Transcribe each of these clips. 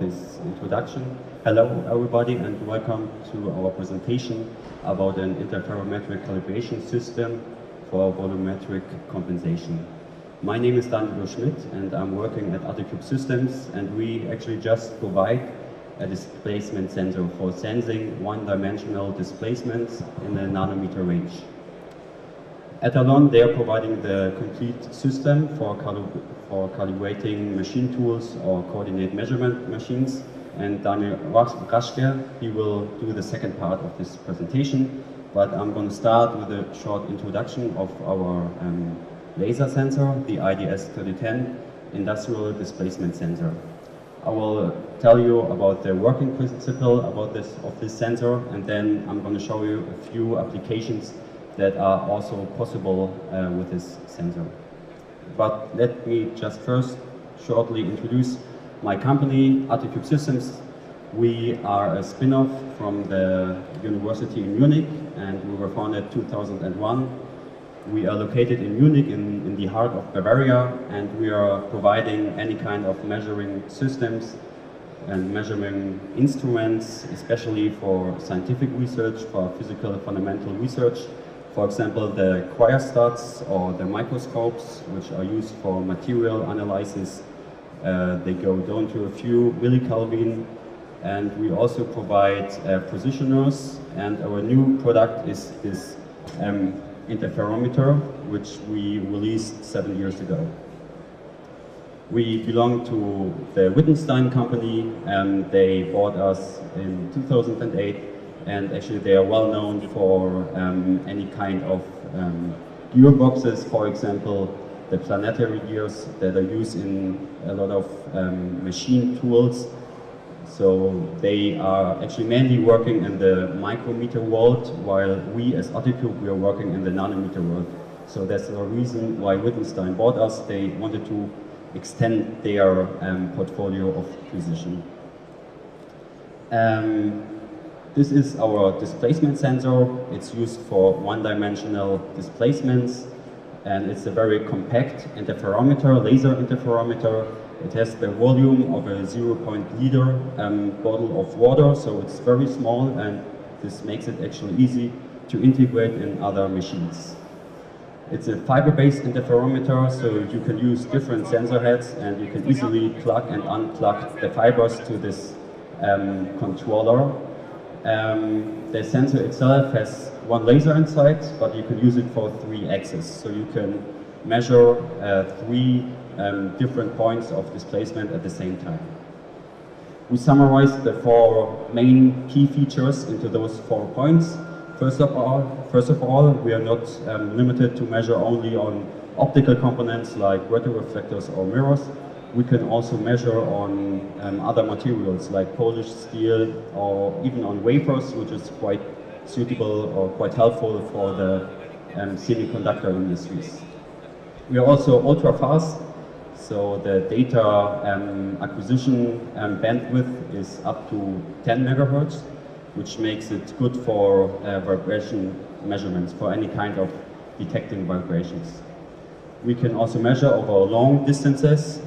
this introduction. Hello everybody and welcome to our presentation about an interferometric calibration system for volumetric compensation. My name is Daniel Schmidt and I'm working at attocube Systems, and we actually just provide a displacement sensor for sensing one-dimensional displacements in the nanometer range. ETALON, they are providing the complete system for calibrating machine tools or coordinate measurement machines. And Daniel Raschke, he will do the second part of this presentation. But I'm going to start with a short introduction of our laser sensor, the IDS-3010 industrial displacement sensor. I will tell you about the working principle of this sensor, and then I'm going to show you a few applications that are also possible with this sensor. But let me just first shortly introduce my company, attocube Systems. We are a spin-off from the university in Munich, and we were founded in 2001. We are located in Munich, in the heart of Bavaria, and we are providing any kind of measuring systems and measuring instruments, especially for scientific research, for physical fundamental research. For example, the cryostats or the microscopes, which are used for material analysis. They go down to a few millikelvin, and we also provide positioners, and our new product is this interferometer, which we released 7 years ago. We belong to the Wittgenstein company, and they bought us in 2008, and actually they are well known for any kind of gearboxes, for example, the planetary gears that are used in a lot of machine tools. So they are actually mainly working in the micrometer world, while we as attocube, we are working in the nanometer world. So that's the reason why Wittgenstein bought us. They wanted to extend their portfolio of precision. This is our displacement sensor. It's used for one-dimensional displacements, and it's a very compact interferometer, laser interferometer. It has the volume of a 0.0 bottle of water, so it's very small, and this makes it actually easy to integrate in other machines. It's a fiber-based interferometer, so you can use different sensor heads, and you can easily plug and unplug the fibers to this controller. The sensor itself has one laser inside, but you can use it for 3 axes. So you can measure 3 different points of displacement at the same time. We summarized the 4 main key features into those 4 points. First of all, we are not limited to measure only on optical components like retroreflectors or mirrors. We can also measure on other materials like polished steel, or even on wafers, which is quite suitable or quite helpful for the semiconductor industries. We are also ultra fast, so the data acquisition bandwidth is up to 10 megahertz, which makes it good for vibration measurements, for any kind of detecting vibrations. We can also measure over long distances.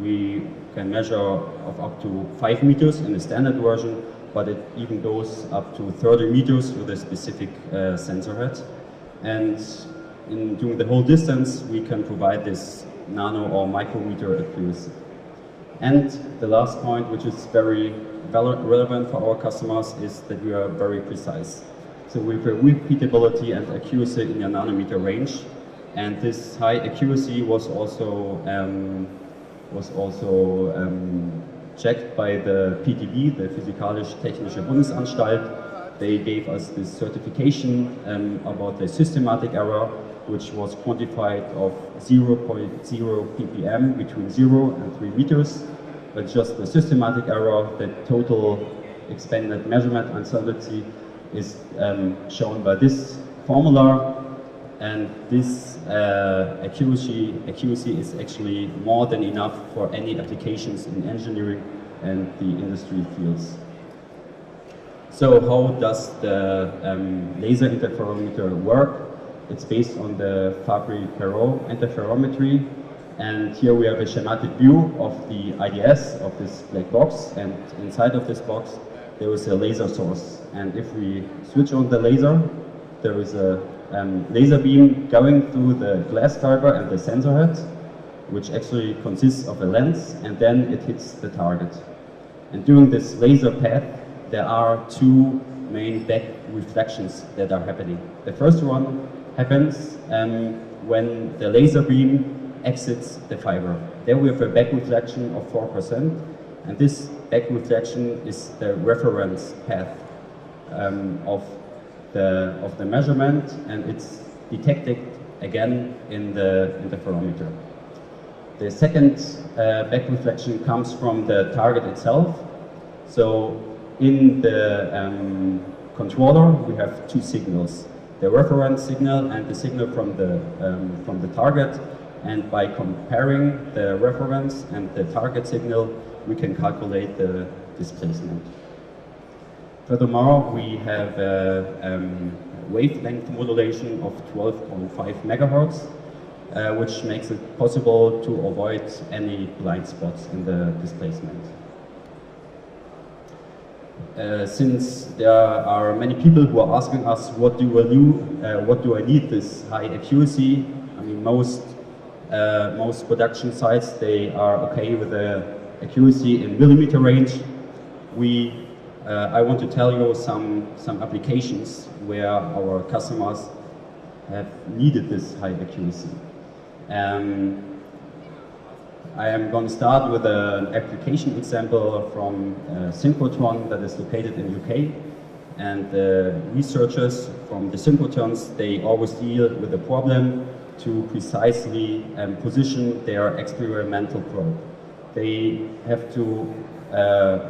We can measure of up to 5 meters in the standard version, but it even goes up to 30 meters with a specific sensor head. And during the whole distance, we can provide this nano or micrometer accuracy. And the last point, which is very relevant for our customers, is that we are very precise. So we have a repeatability and accuracy in the nanometer range. And this high accuracy was also checked by the PTB, the Physikalisch-Technische Bundesanstalt. They gave us this certification about the systematic error, which was quantified of 0.0 ppm between 0 and 3 meters. But just the systematic error, the total expanded measurement uncertainty, is shown by this formula. And this accuracy is actually more than enough for any applications in engineering and the industry fields. So how does the laser interferometer work? It's based on the Fabry-Perot interferometry. And here we have a schematic view of the IDS of this black box, and inside of this box there is a laser source. And if we switch on the laser, there is a laser beam going through the glass fiber and the sensor head, which actually consists of a lens, and then it hits the target. And during this laser path, there are two main back reflections that are happening. The first one happens when the laser beam exits the fiber. There we have a back reflection of 4%, and this back reflection is the reference path of the measurement, and it's detected again in the interferometer. The second back reflection comes from the target itself. So in the controller we have two signals: the reference signal and the signal from the target. And by comparing the reference and the target signal, we can calculate the displacement. Furthermore, we have a wavelength modulation of 12.5 megahertz, which makes it possible to avoid any blind spots in the displacement. Since there are many people who are asking us, what do I need this high accuracy? I mean, most production sites, they are okay with the accuracy in millimeter range. I want to tell you some applications where our customers have needed this high accuracy. I am going to start with an application example from synchrotron that is located in UK. And the researchers from the synchrotrons, they always deal with the problem to precisely position their experimental probe. They have to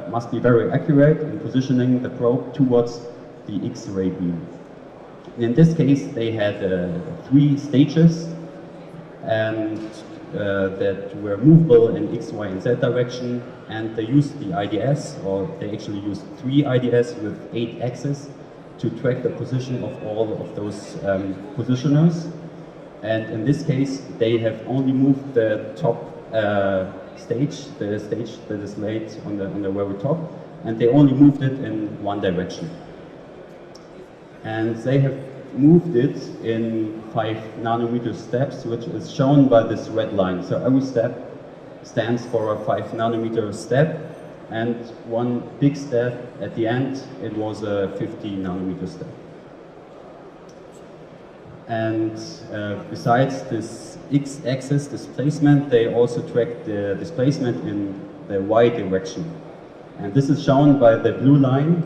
must be very accurate in positioning the probe towards the X-ray beam. In this case, they had 3 stages and that were movable in X, Y, and Z direction, and they used the IDS, or they actually used 3 IDS with 8 axes to track the position of all of those positioners. And in this case, they have only moved the top stage, the stage that is laid on the very top, and they only moved it in one direction. And they have moved it in 5 nanometer steps, which is shown by this red line. So every step stands for a 5 nanometer step, and one big step at the end, it was a 50 nanometer step. And besides this x-axis displacement, they also track the displacement in the y direction. And this is shown by the blue line.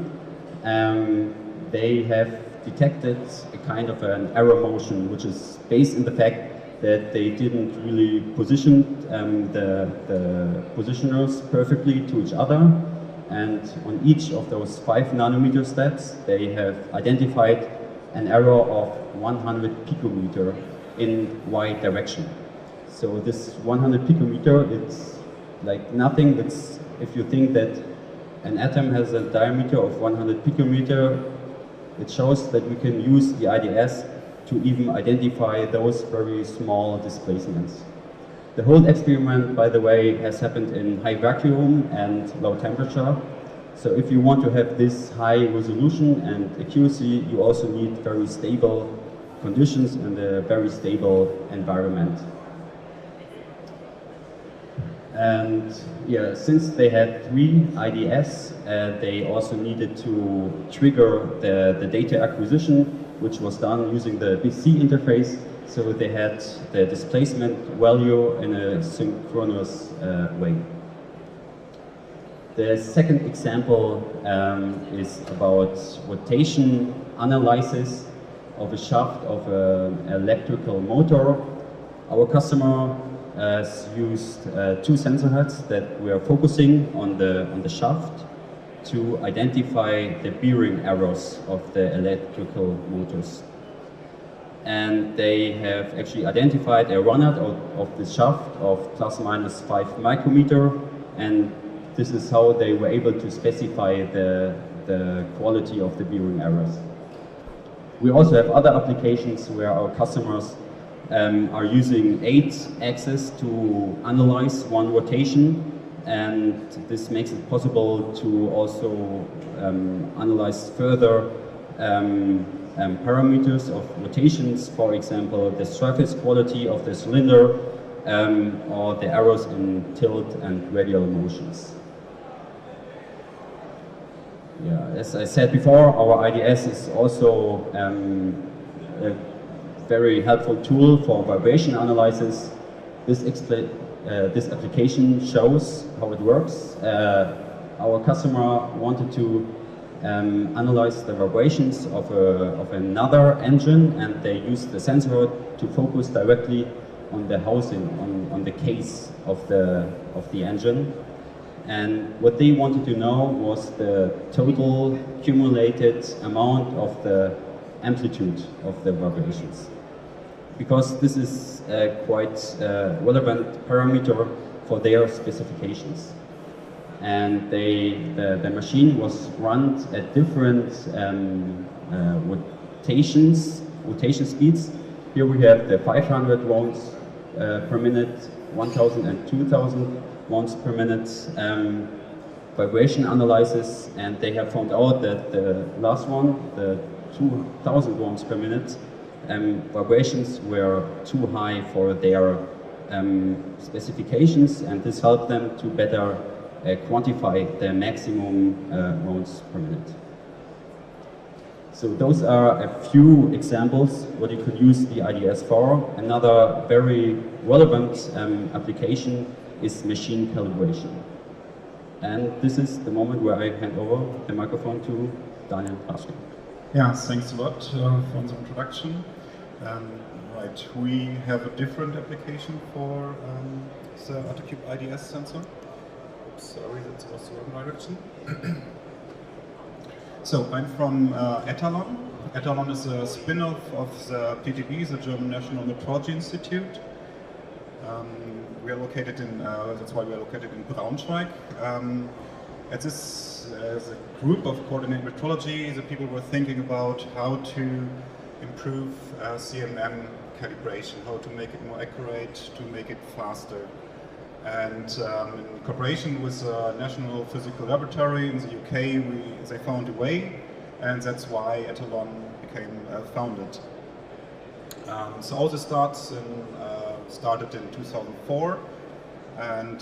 They have detected a kind of an error motion, which is based in the fact that they didn't really position the positioners perfectly to each other. And on each of those 5 nanometer steps, they have identified an error of 100 picometer in y direction. So this 100 picometer, it's like nothing. It's, if you think that an atom has a diameter of 100 picometer, it shows that we can use the IDS to even identify those very small displacements. The whole experiment, by the way, has happened in high vacuum and low temperature. So if you want to have this high resolution and accuracy, you also need very stable conditions and a very stable environment. And yeah, since they had 3 IDS, they also needed to trigger the data acquisition, which was done using the BC interface. So they had the displacement value in a synchronous way. The second example is about rotation analysis of a shaft of an electrical motor. Our customer has used 2 sensor heads that we are focusing on the shaft to identify the bearing errors of the electrical motors. And they have actually identified a run-out of the shaft of ±5 micrometer, and this is how they were able to specify the quality of the bearing errors. We also have other applications where our customers are using 8 axes to analyze one rotation, and this makes it possible to also analyze further parameters of rotations, for example, the surface quality of the cylinder or the errors in tilt and radial motions. Yeah, as I said before, our IDS is also a very helpful tool for vibration analysis. This application shows how it works. Our customer wanted to analyze the vibrations of another engine, and they used the sensor to focus directly on the housing, on the case of the engine. And what they wanted to know was the total cumulated amount of the amplitude of the vibrations, because this is a quite relevant parameter for their specifications. And the machine was run at different rotation speeds. Here we have the 500 rounds per minute, 1000 and 2000 rounds per minute vibration analysis, and they have found out that the last one, the 2000 rounds per minute, vibrations were too high for their specifications, and this helped them to better quantify the maximum rounds per minute. So those are a few examples what you could use the IDS for. Another very relevant application is machine calibration. And this is the moment where I hand over the microphone to Daniel Raschke. Yeah, thanks a lot for the introduction. Right, we have a different application for the attocube IDS sensor. Oops, sorry, that was the wrong direction. So I'm from ETALON. ETALON is a spin-off of the PTB, the German National Metrology Institute. We are located in, that's why we are located in Braunschweig. At this as a group of coordinated metrology, the people were thinking about how to improve CMM calibration, how to make it more accurate, to make it faster. And in cooperation with the National Physical Laboratory in the UK, they found a way, and that's why ETALON became founded. So all this started in 2004, and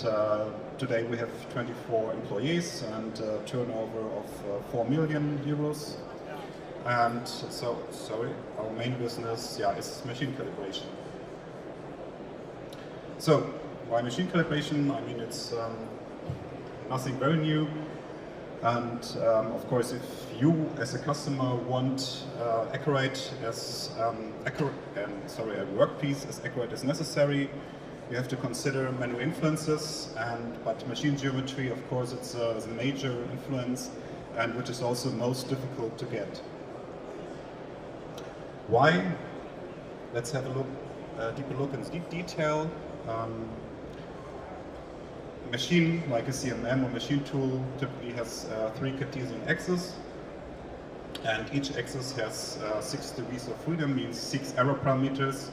today we have 24 employees and a turnover of 4 million euros. And so, our main business, is machine calibration. So, why machine calibration? I mean, it's nothing very new. And of course, if you, as a customer, want a workpiece as accurate as necessary, you have to consider manual influences. But machine geometry, of course, it's a major influence, and which is also most difficult to get. Why? Let's have a deeper look in deep detail. Machine, like a CMM or machine tool, typically has 3 Cartesian axes, and each axis has 6 degrees of freedom, means 6 error parameters.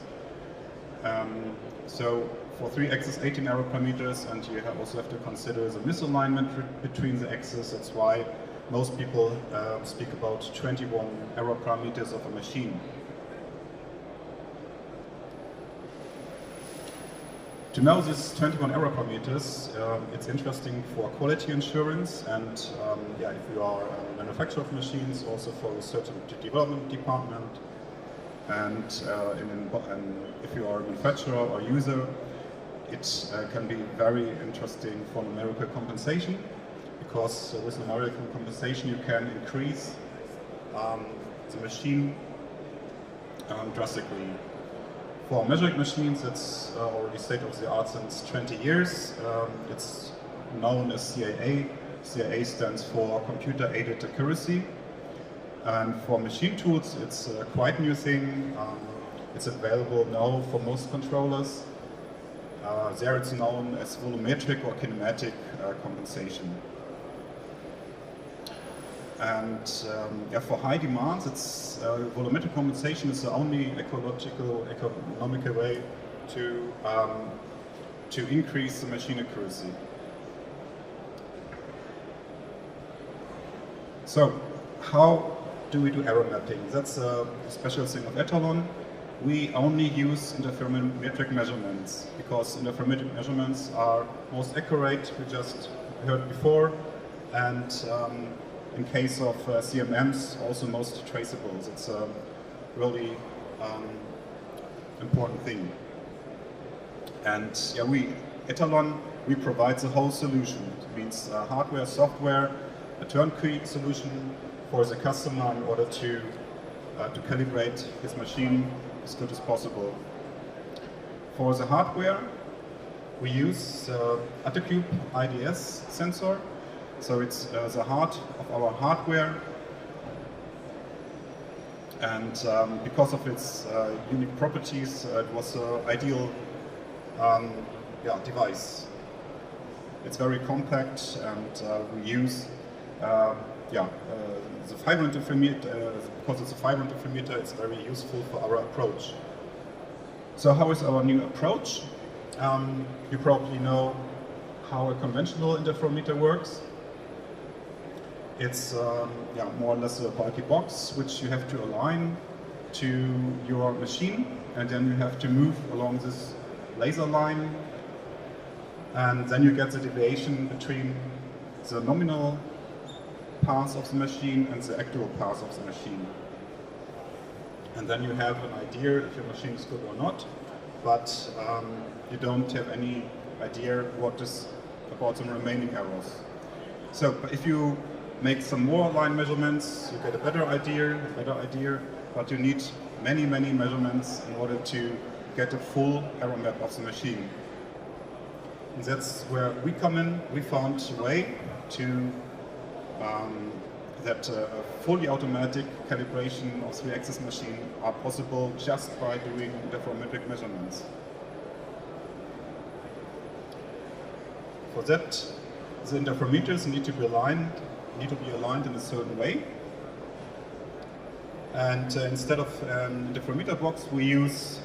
So for 3 axes, 18 error parameters, and you also have to consider the misalignment between the axes. That's why most people speak about 21 error parameters of a machine. To know these 21 error parameters, it's interesting for quality assurance, and if you are a manufacturer of machines, also for research and development department, and if you are a manufacturer or user, it can be very interesting for numerical compensation, because with numerical compensation you can increase the machine drastically. For measuring machines, it's already state of the art since 20 years. It's known as CAA. CAA stands for Computer Aided Accuracy. And for machine tools, it's a quite new thing. It's available now for most controllers. There it's known as volumetric or kinematic compensation. And yeah, for high demands, it's volumetric compensation is the only economical way to increase the machine accuracy. So, how do we do error mapping? That's a special thing of ETALON. We only use interferometric measurements because interferometric measurements are most accurate, we just heard before, and in case of CMMs, also most traceable. It's a really important thing. And yeah, ETALON, we provide the whole solution. It means hardware, software, a turnkey solution for the customer in order to calibrate his machine as good as possible. For the hardware, we use the attocube IDS sensor. So it's the heart of our hardware, and because of its unique properties, it was an ideal device. It's very compact, and we use the fiber interferometer. Because it's a fiber interferometer, it's very useful for our approach. So how is our new approach? You probably know how a conventional interferometer works. It's more or less a bulky box which you have to align to your machine, and then you have to move along this laser line, and then you get the deviation between the nominal parts of the machine and the actual parts of the machine. And then you have an idea if your machine is good or not, but you don't have any idea what is about the remaining errors. So if you make some more line measurements, you get a better idea, but you need many measurements in order to get a full error map of the machine. And that's where we come in. We found a way to that fully automatic calibration of 3-axis machine are possible just by doing interferometric measurements. For that, the interferometers need to be aligned in a certain way. And instead of an interferometer box, we use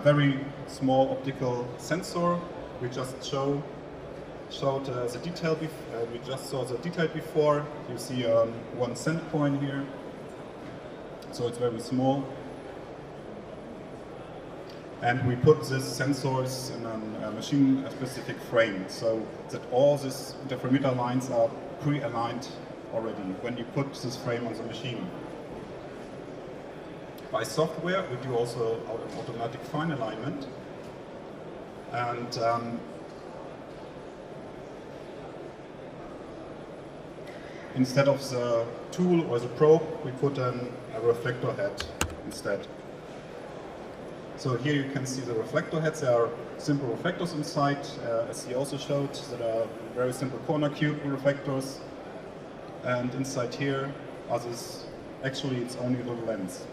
very small optical sensor. We just showed the detail. We just saw the detail before. You see 1 cent coin here, so it's very small. And we put these sensors in a machine-specific frame, so that all these interferometer lines are pre-aligned already when you put this frame on the machine. By software, we do also automatic fine alignment, and instead of the tool or the probe, we put a reflector head instead. So here you can see the reflector heads. There are simple reflectors inside, as he also showed. There are very simple corner cube reflectors, and inside here are this. Actually, it's only a little lens.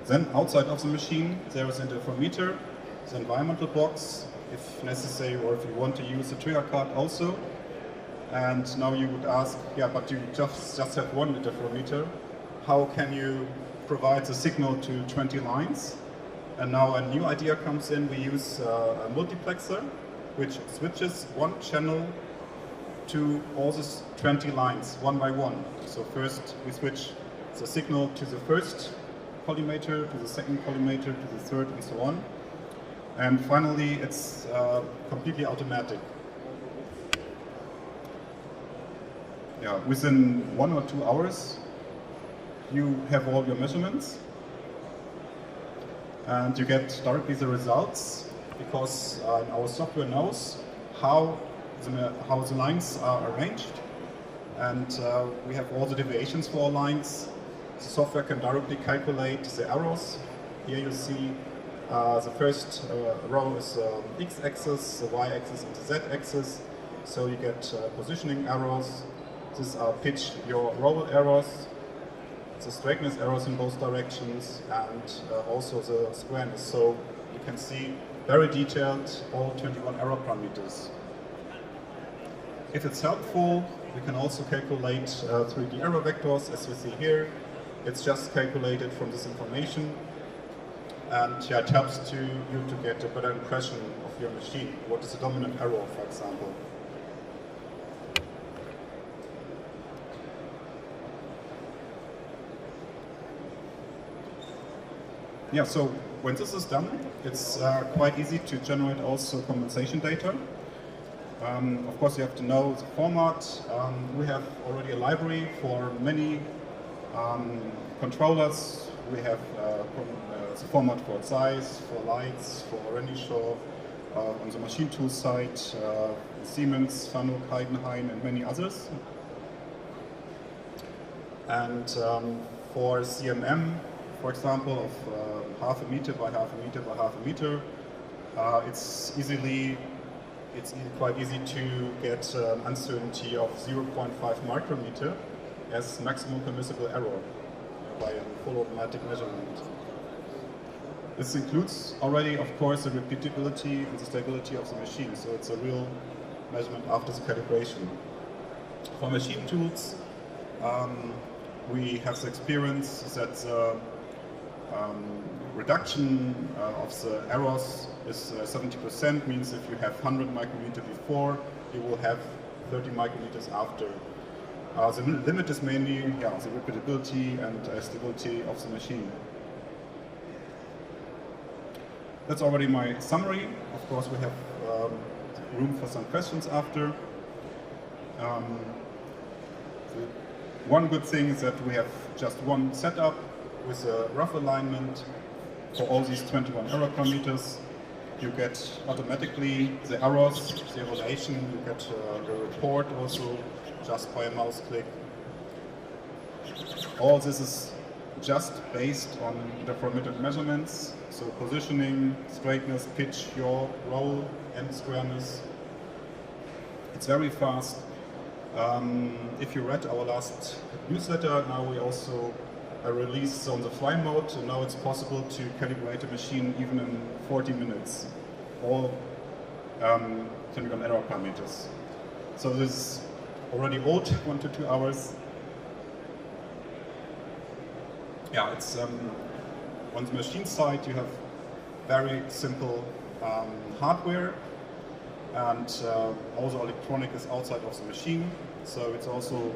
Then outside of the machine, there is an interferometer, the environmental box, if necessary, or if you want to use a trigger card also. And now you would ask, yeah, but you just have one interferometer. How can you provide the signal to 20 lines? And now a new idea comes in. We use a multiplexer, which switches one channel to all these 20 lines, one by one. So first we switch the signal to the first collimator, to the second collimator, to the third, and so on. And finally, it's completely automatic. Yeah, within 1 or 2 hours, you have all your measurements, and you get directly the results, because our software knows how the lines are arranged, and we have all the deviations for our lines. The software can directly calculate the errors. Here you see the first row is x-axis, the y-axis, and the z-axis. So you get positioning errors. These are pitch your roll errors, the straightness errors in both directions, and also the squareness. So you can see very detailed all 21 error parameters. If it's helpful, we can also calculate 3D error vectors, as you see here. It's just calculated from this information. And yeah, it helps you to get a better impression of your machine. What is the dominant error, for example? Yeah, so when this is done, it's quite easy to generate also compensation data. Of course, you have to know the format. We have already a library for many controllers. We have the format for size, for lights, for Rennie-Shaw, on the machine tool side, Siemens, Fanuc, Heidenhain, and many others. And for CMM, for example, of half a meter by half a meter by half a meter, it's quite easy to get an uncertainty of 0.5 micrometer as maximum permissible error by a full automatic measurement. This includes already, of course, the repeatability and the stability of the machine, so it's a real measurement after the calibration. For machine tools, we have the experience that the reduction of the errors is 70%, means if you have 100 micrometer before, you will have 30 micrometers after. The limit is mainly the repeatability and stability of the machine. That's already my summary. Of course, we have room for some questions after. One good thing is that we have just one setup with a rough alignment for all these 21 error parameters. You get automatically the errors, the evaluation, you get the report also just by a mouse click. All this is just based on interferometric measurements, so positioning, straightness, pitch, yaw, roll, and squareness. It's very fast. If you read our last newsletter, now we also released on the fly mode, so now it's possible to calibrate a machine even in 40 minutes, all 21 error parameters. So this is already old, 1 to 2 hours. Yeah, it's on the machine side you have very simple hardware, and all the electronic is outside of the machine, so it's also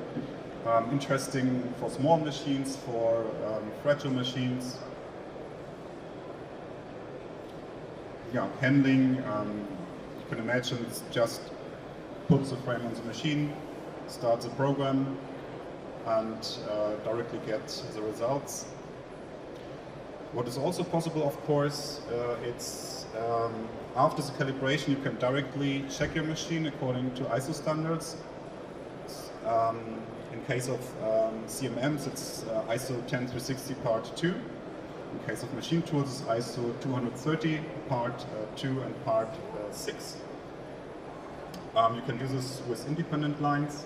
interesting for small machines, for fragile machines. Yeah, handling, you can imagine it's just put the frame on the machine, start the program, and directly get the results. What is also possible, of course, it's after the calibration you can directly check your machine according to ISO standards. In case of CMMs, it's ISO 10360 part 2. In case of machine tools, it's ISO 230 part 2 and part 6. You can do this with independent lines.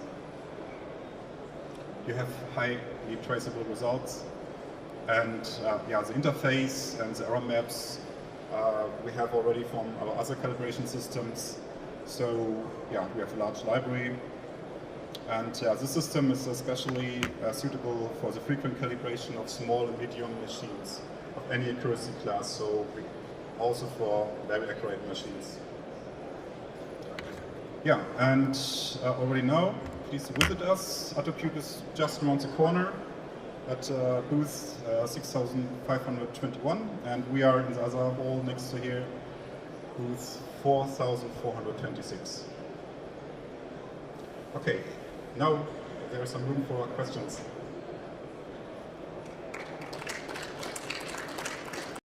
You have highly traceable results. And yeah, the interface and the error maps we have already from our other calibration systems. So yeah, we have a large library. And this system is especially suitable for the frequent calibration of small and medium machines of any accuracy class, so also for very accurate machines. Yeah, and already now, please visit us. Attocube is just around the corner at booth 6521, and we are in the other hall next to here, booth 4426. Okay. Now there is some room for questions.